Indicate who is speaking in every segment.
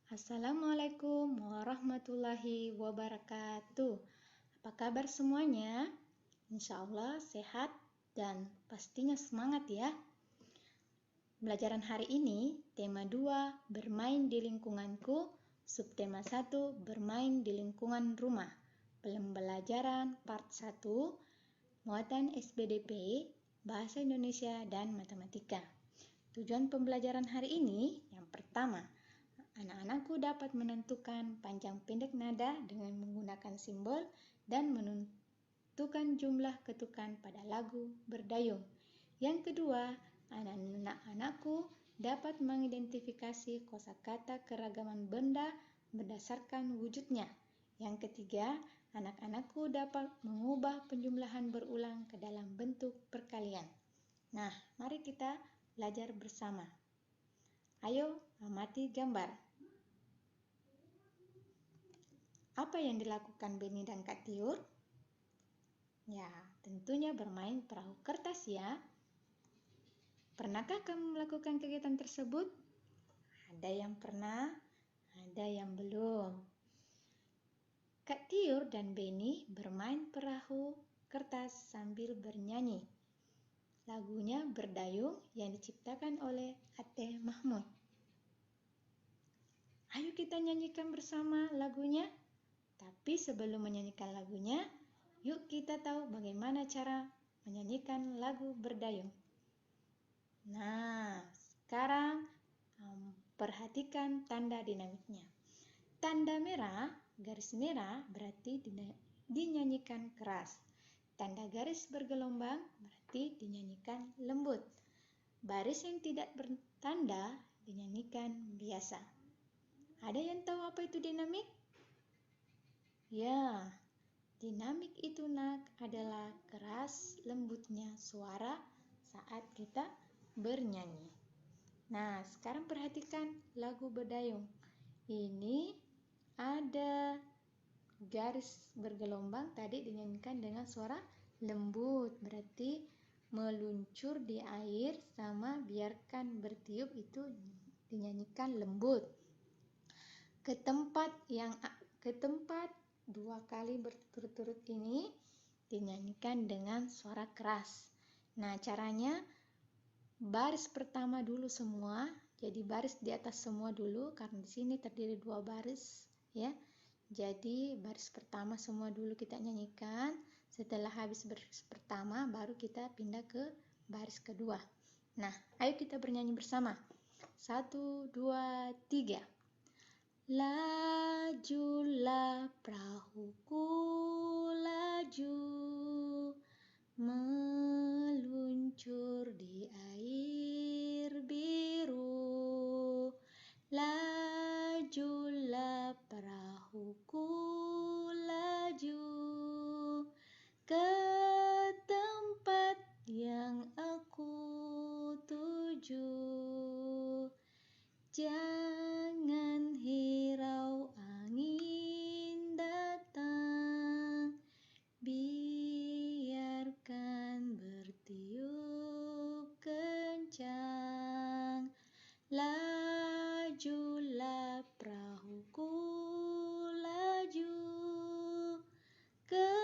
Speaker 1: Assalamualaikum warahmatullahi wabarakatuh. Apa kabar semuanya? Insya Allah sehat dan pastinya semangat ya. Pembelajaran hari ini, tema 2, bermain di lingkunganku, subtema 1, bermain di lingkungan rumah. Pembelajaran part 1, muatan SBDP, Bahasa Indonesia dan Matematika. Tujuan pembelajaran hari ini, yang pertama, anak-anakku dapat menentukan panjang pendek nada dengan menggunakan simbol dan menentukan jumlah ketukan pada lagu berdayung. Yang kedua, anak-anakku dapat mengidentifikasi kosakata keragaman benda berdasarkan wujudnya. Yang ketiga, anak-anakku dapat mengubah penjumlahan berulang ke dalam bentuk perkalian. Nah, mari kita belajar bersama. Ayo, amati gambar. Apa yang dilakukan Beni dan Kak Tiur? Ya, tentunya bermain perahu kertas ya. Pernahkah kamu melakukan kegiatan tersebut? Ada yang pernah, ada yang belum. Kak Tiur dan Beni bermain perahu kertas sambil bernyanyi. Lagunya Berdayung yang diciptakan oleh Ateh Mahmud. Ayo kita nyanyikan bersama lagunya. Tapi sebelum menyanyikan lagunya, yuk kita tahu bagaimana cara menyanyikan lagu Berdayung. Nah, sekarang perhatikan tanda dinamiknya. Tanda merah, garis merah berarti dinyanyikan keras. Tanda garis bergelombang berarti dinyanyikan lembut. Baris yang tidak bertanda dinyanyikan biasa. Ada yang tahu apa itu dinamik? Ya, dinamik itu adalah keras lembutnya suara saat kita bernyanyi. Nah, sekarang perhatikan lagu Berdayung. Ini ada garis bergelombang tadi dinyanyikan dengan suara lembut, berarti meluncur di air sama biarkan bertiup itu dinyanyikan lembut. Ke tempat dua kali berturut-turut ini dinyanyikan dengan suara keras. Nah, caranya baris pertama dulu semua. Jadi baris di atas semua dulu karena di sini terdiri dua baris ya. Jadi baris pertama semua dulu kita nyanyikan. Setelah habis baris pertama baru kita pindah ke baris kedua. Nah, ayo kita bernyanyi bersama. 1, 2, 3. Lajulah perahuku laju, meluncur di air biru. Lajulah perahuku laju, ke tempat yang aku tuju. Jangan hirau angin datang, biarkan bertiup kencang. Lajulah perahuku laju, ke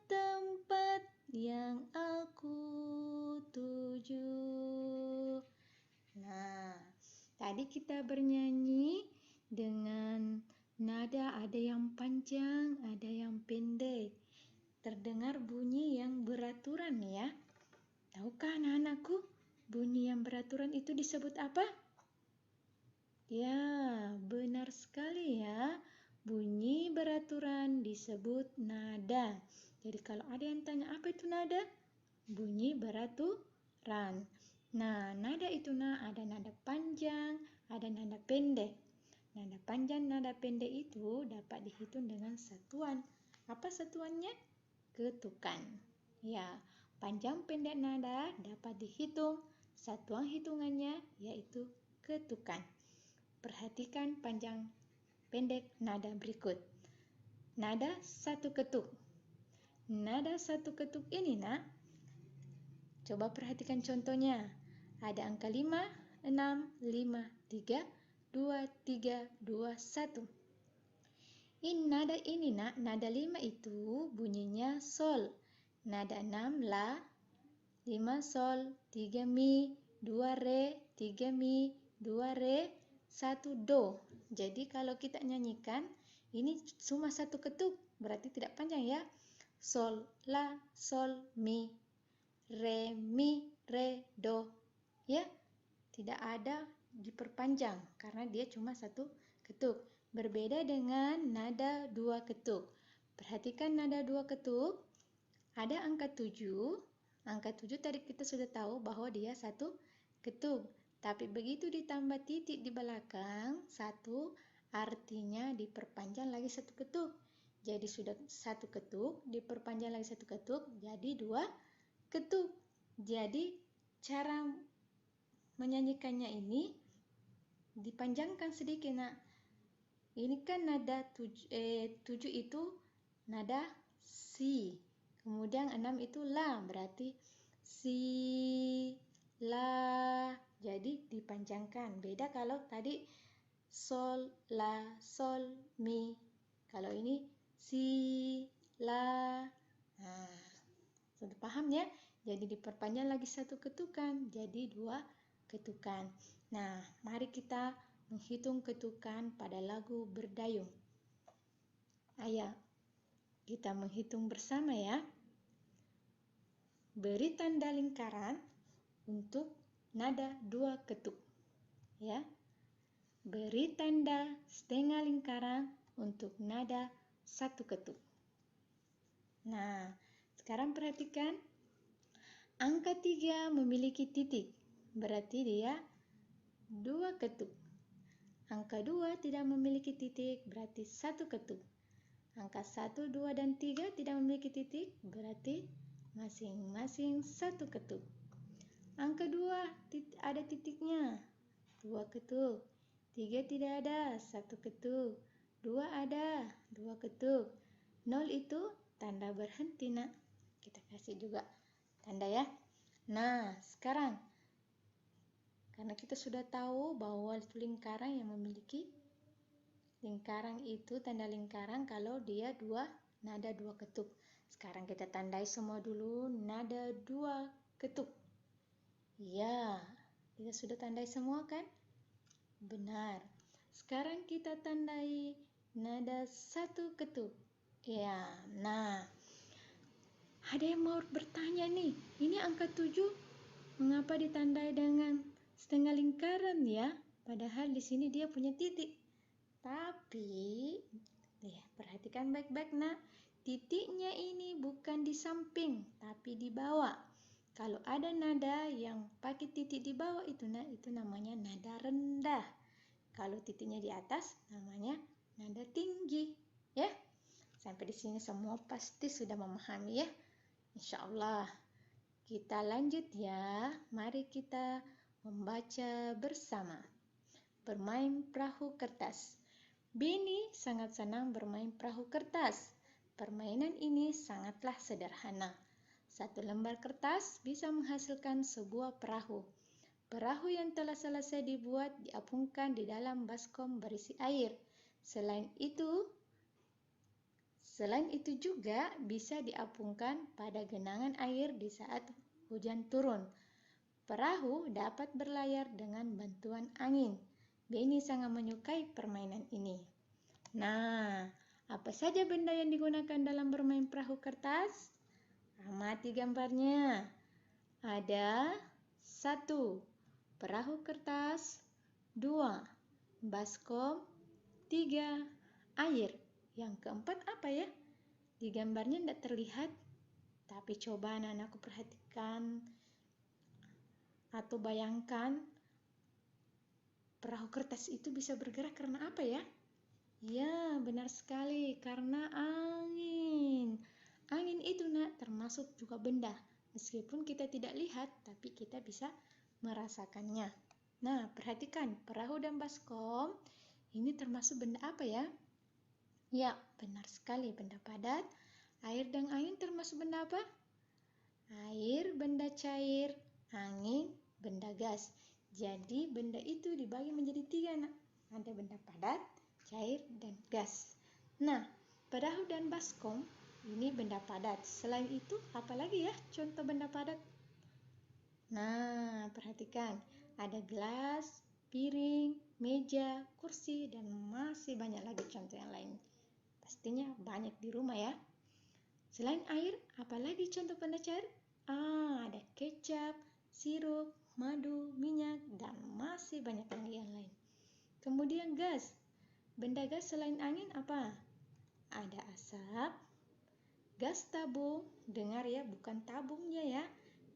Speaker 1: tempat yang aku tuju. Nah, tadi kita bernyanyi dengan nada ada yang panjang, ada yang pendek. Terdengar bunyi yang beraturan ya. Tahukah anak-anakku, bunyi yang beraturan itu disebut apa? Ya, benar sekali ya. Bunyi beraturan disebut nada. Jadi kalau ada yang tanya apa itu nada? Bunyi beraturan. Nah, nada itu ada nada panjang, ada nada pendek. Nada panjang, nada pendek itu dapat dihitung dengan satuan. Apa satuannya? Ketukan. Ya, panjang pendek nada dapat dihitung. Satuan hitungannya yaitu ketukan. Perhatikan panjang pendek nada berikut. Nada satu ketuk. Nada satu ketuk ini coba perhatikan contohnya. Ada angka 5, 6, 5, 3, 2, 3, 2, 1. Ini nada ini nak, nada 5 itu bunyinya sol. Nada 6 la, 5 sol, 3 mi, 2 re, 3 mi, 2 re, 1 do. Jadi kalau kita nyanyikan, ini cuma satu ketuk, berarti tidak panjang ya. Sol, la, sol, mi, re, do. Ya, tidak ada diperpanjang karena dia cuma satu ketuk. Berbeda dengan nada 2 ketuk. Perhatikan nada 2 ketuk, ada angka 7. Angka 7 tadi kita sudah tahu bahwa dia satu ketuk. Tapi begitu ditambah titik di belakang, satu artinya diperpanjang lagi satu ketuk. Jadi sudah satu ketuk, diperpanjang lagi satu ketuk, jadi 2 ketuk. Jadi cara menyanyikannya ini dipanjangkan sedikit nak. Ini kan nada 7 itu nada si. Kemudian 6 itu la, berarti si, la. Jadi dipanjangkan. Beda kalau tadi sol, la, sol, mi. Kalau ini si, la. Nah, sudah paham ya? Jadi diperpanjang lagi satu ketukan, jadi 2 ketukan. Nah, mari kita menghitung ketukan pada lagu Berdayung. Ayo, kita menghitung bersama ya. Beri tanda lingkaran untuk nada 2 ketuk. Ya. Beri tanda setengah lingkaran untuk nada 1 ketuk. Nah, sekarang perhatikan. Angka 3 memiliki titik, berarti dia 2 ketuk. Angka 2 tidak memiliki titik, berarti 1 ketuk. Angka 1, 2, dan 3 tidak memiliki titik, berarti masing-masing 1 ketuk. Angka 2 ada titiknya, 2 ketuk. 3 tidak ada, 1 ketuk. 2 ada, 2 ketuk. 0 itu tanda berhenti nak. Kita kasih juga tanda ya. Nah, sekarang karena kita sudah tahu bahwa lingkaran yang memiliki lingkaran itu tanda lingkaran kalau dia nada 2 ketuk. Sekarang kita tandai semua dulu nada 2 ketuk. Ya, kita sudah tandai semua kan? Benar. Sekarang kita tandai nada 1 ketuk. Ya, nah. Ada yang mau bertanya nih, ini angka 7 mengapa ditandai dengan setengah lingkaran ya? Padahal di sini dia punya titik. Tapi, perhatikan baik-baik nak. Titiknya ini bukan di samping, tapi di bawah. Kalau ada nada yang pakai titik di bawah itu namanya nada rendah. Kalau titiknya di atas, namanya nada tinggi. Ya, sampai di sini semua pasti sudah memahami ya. Insya Allah. Kita lanjut ya. Mari kita membaca bersama. Bermain perahu kertas. Beni sangat senang bermain perahu kertas. Permainan ini sangatlah sederhana. 1 lembar kertas bisa menghasilkan sebuah perahu. Perahu yang telah selesai dibuat diapungkan di dalam baskom berisi air. Selain itu juga bisa diapungkan pada genangan air di saat hujan turun. Perahu dapat berlayar dengan bantuan angin. Beni sangat menyukai permainan ini. Nah, apa saja benda yang digunakan dalam bermain perahu kertas? Amati gambarnya. Ada 1. Perahu kertas. 2. Baskom. 3. Air. Yang keempat apa ya? Di gambarnya tidak terlihat, tapi coba anak-anakku perhatikan atau bayangkan perahu kertas itu bisa bergerak karena apa ya? Ya, benar sekali, karena angin. Angin itu termasuk juga benda. Meskipun kita tidak lihat, tapi kita bisa merasakannya. Nah, perhatikan perahu dan baskom ini termasuk benda apa ya? Ya, benar sekali, benda padat. Air dan angin termasuk benda apa? Air, benda cair, angin, benda gas. Jadi benda itu dibagi menjadi 3 nak. Ada benda padat, cair, dan gas. Nah, perahu dan baskom ini benda padat. Selain itu, apalagi ya contoh benda padat? Nah, perhatikan. Ada gelas, piring, meja, kursi, dan masih banyak lagi contoh yang lain. Pastinya banyak di rumah ya. Selain air, apalagi contoh benda cair? Ada kecap, sirup, madu, minyak, dan masih banyak lagi yang lain. Kemudian gas. Benda gas selain angin apa? Ada asap, gas tabung. Dengar ya, bukan tabungnya ya.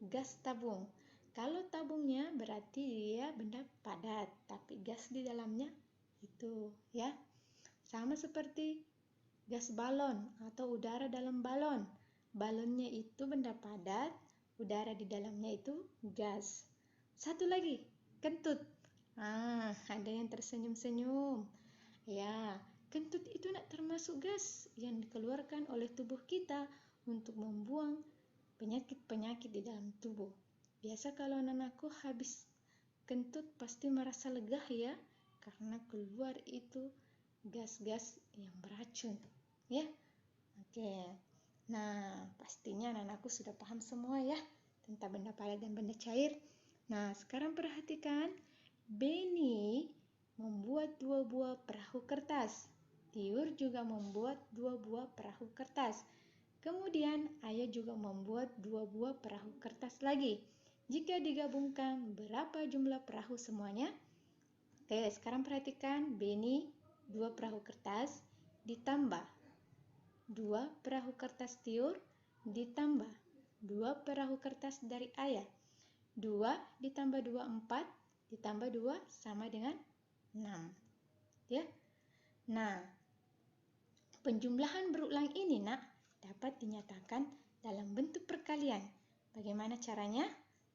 Speaker 1: Gas tabung. Kalau tabungnya berarti dia benda padat, tapi gas di dalamnya itu ya. Sama seperti gas balon atau udara dalam balon. Balonnya itu benda padat, udara di dalamnya itu gas. Satu lagi, kentut. Ada yang tersenyum-senyum. Ya, kentut itu termasuk gas yang dikeluarkan oleh tubuh kita untuk membuang penyakit-penyakit di dalam tubuh. Biasa kalau anakku habis kentut pasti merasa lega ya, karena keluar itu gas-gas yang beracun. Ya, oke. Nah, pastinya anakku sudah paham semua ya tentang benda padat dan benda cair. Nah, sekarang perhatikan. Beni membuat 2 buah perahu kertas. Tiur juga membuat 2 buah perahu kertas. Kemudian ayah juga membuat 2 buah perahu kertas lagi. Jika digabungkan, berapa jumlah perahu semuanya? Oke, sekarang perhatikan. Beni 2 perahu kertas ditambah 2 perahu kertas tiur ditambah 2 perahu kertas dari ayah. 2 ditambah 2, 4. Ditambah 2 sama dengan 6. Ya. Nah, penjumlahan berulang ini dapat dinyatakan dalam bentuk perkalian. Bagaimana caranya?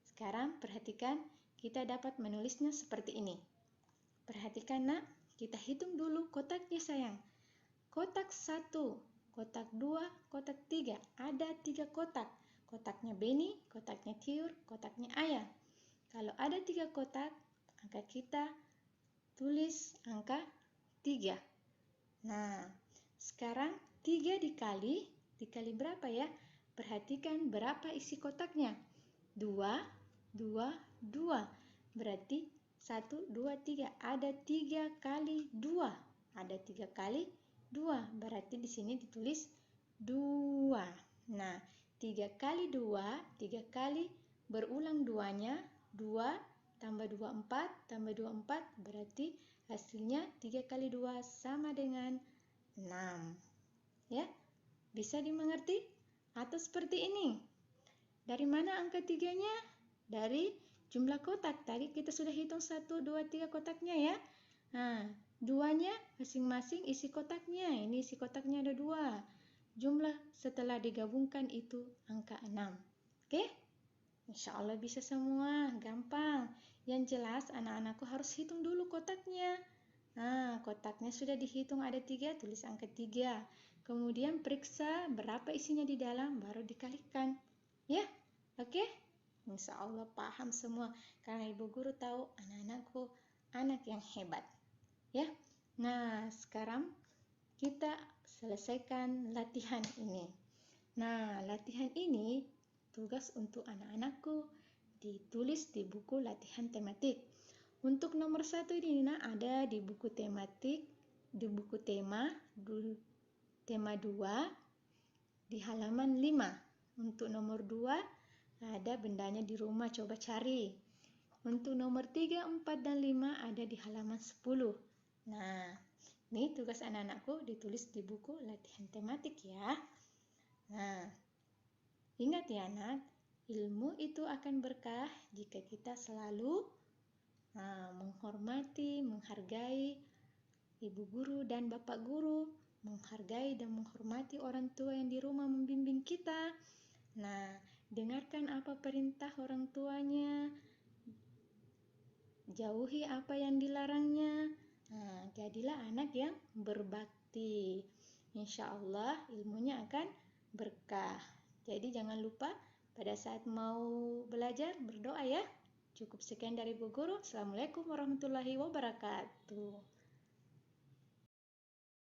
Speaker 1: Sekarang perhatikan, kita dapat menulisnya seperti ini. Perhatikan kita hitung dulu kotaknya sayang. Kotak 1, kotak 2, kotak 3. Ada 3 kotak. Kotaknya Beni, kotaknya Tiur, kotaknya ayah. Kalau ada 3 kotak, maka kita tulis angka 3. Nah, sekarang 3 dikali berapa ya? Perhatikan berapa isi kotaknya. 2, 2, 2. Berarti 1, 2, 3. Ada 3 kali 2. Ada 3 kali 2. Berarti di sini ditulis 2. Nah, 3 kali 2, 3 kali berulang 2-nya, 2 tambah 2, 4, tambah 2, 4, berarti hasilnya 3 kali 2 sama dengan 6. Ya, bisa dimengerti? Atau seperti ini. Dari mana angka 3-nya? Dari jumlah kotak. Tadi kita sudah hitung 1, 2, 3 kotaknya ya. Nah, 2-nya masing-masing isi kotaknya. Ini isi kotaknya ada 2. Jumlah setelah digabungkan itu angka 6. Oke? Insya Allah bisa semua, gampang. Yang jelas anak-anakku harus hitung dulu kotaknya. Nah, kotaknya sudah dihitung ada 3, tulis angka 3. Kemudian periksa berapa isinya di dalam, baru dikalikan. Ya, oke? Insya Allah paham semua, karena ibu guru tahu anak-anakku anak yang hebat. Ya, nah sekarang kita selesaikan latihan ini. Nah, latihan ini tugas untuk anak-anakku ditulis di buku latihan tematik. Untuk nomor 1 ini ada di buku tematik, di buku tema 2 di halaman 5. Untuk nomor 2 ada bendanya di rumah, coba cari. Untuk nomor 3, 4, dan 5 ada di halaman 10. Nah, ini tugas anak-anakku ditulis di buku latihan tematik ya. Nah, ingat ya anak, ilmu itu akan berkah jika kita selalu menghormati, menghargai ibu guru dan bapak guru, menghargai dan menghormati orang tua yang di rumah membimbing kita. Nah, dengarkan apa perintah orang tuanya, jauhi apa yang dilarangnya. Nah, jadilah anak yang berbakti. Insya Allah ilmunya akan berkah. Jadi jangan lupa pada saat mau belajar berdoa ya. Cukup sekian dari Bu Guru. Assalamualaikum warahmatullahi wabarakatuh.